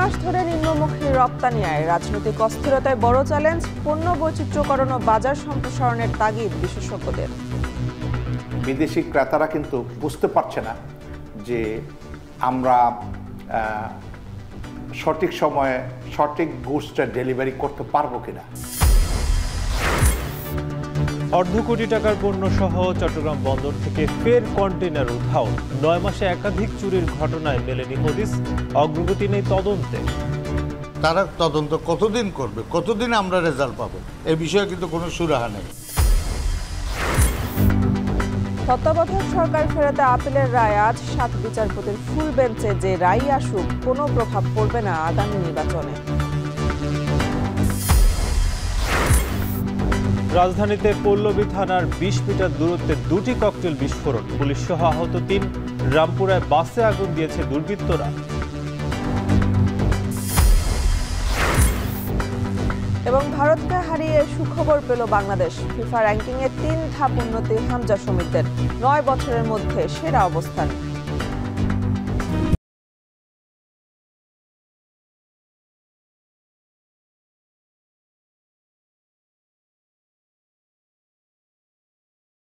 মাস ধরে নিম্নমুখী রপ্তানি আয়, রাজনৈতিক অস্থিরতায় বড় চ্যালেঞ্জ, পণ্য বৈচিত্র্যকরণ ও বাজার সম্প্রসারণের তাগিদ বিশেষজ্ঞদের। বিদেশি ক্রেতারা কিন্তু বুঝতে পারছে না যে আমরা সঠিক সময়ে সঠিক গুডসটা ডেলিভারি করতে পারবো কিনা। অর্ধ কোটি টাকার পণ্য সহ চট্টগ্রাম বন্দর থেকে ফের কন্টেইনার উধাও। 9 মাসে একাধিক চুরির ঘটনায় মেলেনি হদিস, অগ্রগতি নেই তদন্তে। তারা তদন্ত কতদিন করবে, কতদিন আমরা রেজাল্ট পাবো, এই বিষয়ে কিন্তু কোনো সুরাহা নেই। তত্ত্বাবধায়ক সরকার ফেরাতে আপিলের রায় আজ 7 বিচারপতির ফুল বেঞ্চে। যে রায় আসুক, কোনো প্রভাব পড়বে না আগামী নির্বাচনে। রাজধানীতে পল্লবী থানার 20 মিটার দূরত্বে 2টি ককটেল বিস্ফোরণ, পুলিশ সহ আহত 3। রামপুরায় বাসে আগুন দিয়েছে দুর্বৃত্তরা। এবং ভারতকে হারিয়ে সুখবর পেল বাংলাদেশ। ফিফা র্যাঙ্কিংয়ে 3 ধাপ উন্নতি হামজা শমীরদের, 9 বছরের মধ্যে সেরা অবস্থান।